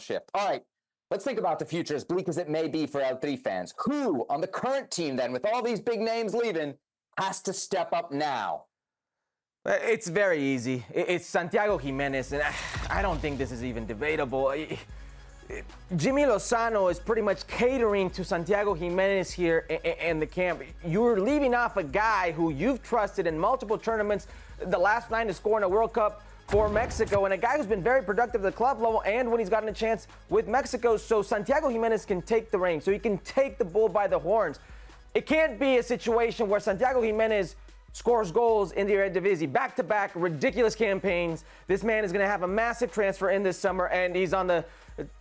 shift. All right, let's think about the future, as bleak as it may be for El Tri fans. Who on the current team, then, with all these big names leaving, has to step up now? It's very easy. It's Santiago Giménez, and I don't think this is even debatable. Jimmy Lozano is pretty much catering to Santiago Giménez here in the camp. You're leaving off a guy who you've trusted in multiple tournaments, the last 9 to score in a World Cup for Mexico, and a guy who's been very productive at the club level and when he's gotten a chance with Mexico. So Santiago Giménez can take the reins, so he can take the bull by the horns. It can't be a situation where Santiago Giménez scores goals in the Eredivisie, back-to-back ridiculous campaigns. This man is going to have a massive transfer in this summer, and he's on the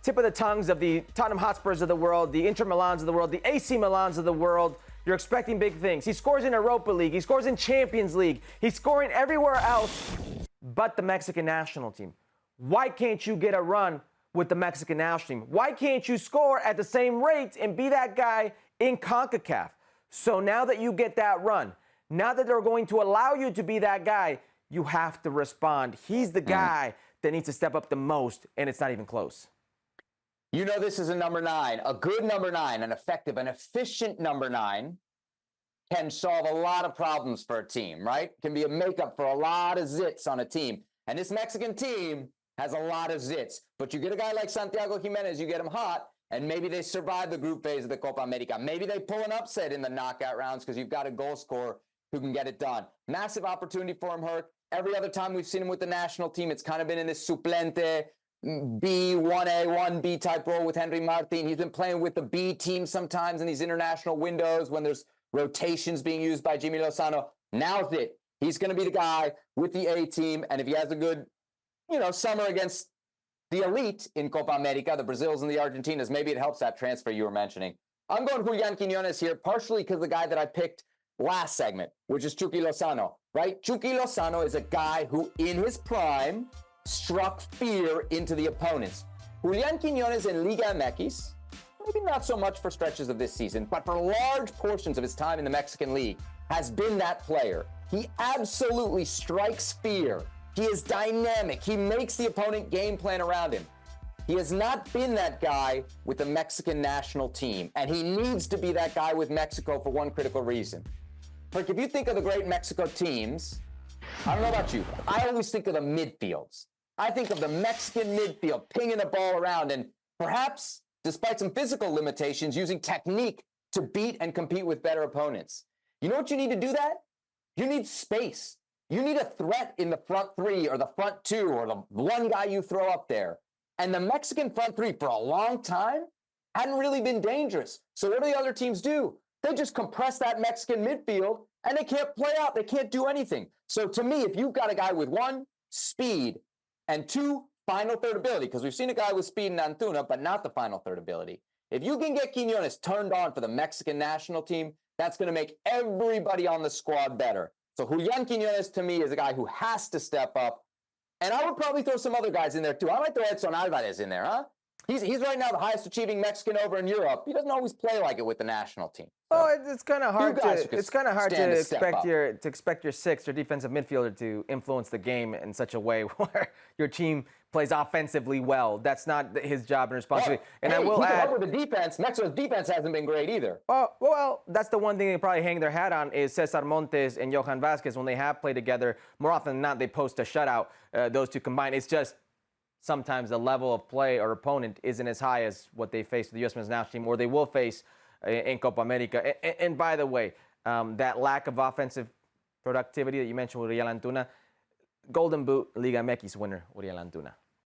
tip of the tongues of the Tottenham Hotspurs of the world, the Inter Milans of the world, the AC Milans of the world. You're expecting big things. He scores in Europa League. He scores in Champions League. He's scoring everywhere else but the Mexican national team. Why can't you get a run with the Mexican national team? Why can't you score at the same rate and be that guy in CONCACAF? So now that you get that run, now that they're going to allow you to be that guy, you have to respond. He's the guy that needs to step up the most, and it's not even close. You know, this is a number 9, a good number 9, an effective, an efficient number 9 can solve a lot of problems for a team, right? Can be a makeup for a lot of zits on a team. And this Mexican team has a lot of zits. But you get a guy like Santiago Giménez, you get him hot, and maybe they survive the group phase of the Copa America. Maybe they pull an upset in the knockout rounds because you've got a goal scorer who can get it done. Massive opportunity for him, Herc. Every other time we've seen him with the national team, it's kind of been in this suplente, B, 1A, 1B type role with Henry Martin. He's been playing with the B team sometimes in these international windows when there's rotations being used by Jimmy Lozano. Now's it. He's going to be the guy with the A team, and if he has a good, summer against the elite in Copa America, the Brazils and the Argentinas, maybe it helps that transfer you were mentioning. I'm going Julián Quiñones here, partially because the guy that I picked last segment, which is Chucky Lozano, right? Chucky Lozano is a guy who, in his prime, struck fear into the opponents. Julián Quiñones in Liga MX, maybe not so much for stretches of this season, but for large portions of his time in the Mexican League, has been that player. He absolutely strikes fear. He is dynamic. He makes the opponent game plan around him. He has not been that guy with the Mexican national team, and he needs to be that guy with Mexico for one critical reason. Like, if you think of the great Mexico teams, I don't know about you, I always think of the midfields. I think of the Mexican midfield pinging the ball around and perhaps, despite some physical limitations, using technique to beat and compete with better opponents. You know what you need to do that? You need space. You need a threat in the front 3 or the front 2 or the one guy you throw up there. And the Mexican front 3 for a long time hadn't really been dangerous. So what do the other teams do? They just compress that Mexican midfield and they can't play out. They can't do anything. So to me, if you've got a guy with 1, speed, and 2, final third ability, because we've seen a guy with speed in Antuna, but not the final third ability. If you can get Quiñones turned on for the Mexican national team, that's going to make everybody on the squad better. So Julián Quiñones, to me, is a guy who has to step up. And I would probably throw some other guys in there, too. I might throw Edson Álvarez in there, huh? He's right now the highest achieving Mexican over in Europe. He doesn't always play like it with the national team. So it's kind of hard to expect your 6th or defensive midfielder to influence the game in such a way where your team plays offensively well. That's not his job and responsibility. And I will add, with the defense, Mexico's defense hasn't been great either. Well, that's the one thing they probably hang their hat on is Cesar Montes and Johan Vázquez. When they have played together, more often than not, they post a shutout. Those two combined. It's just sometimes the level of play or opponent isn't as high as what they face with the U.S. men's national team, or they will face in Copa America. And by the way, that lack of offensive productivity that you mentioned with Uriel Antuna, Golden Boot Liga MX winner Uriel Antuna.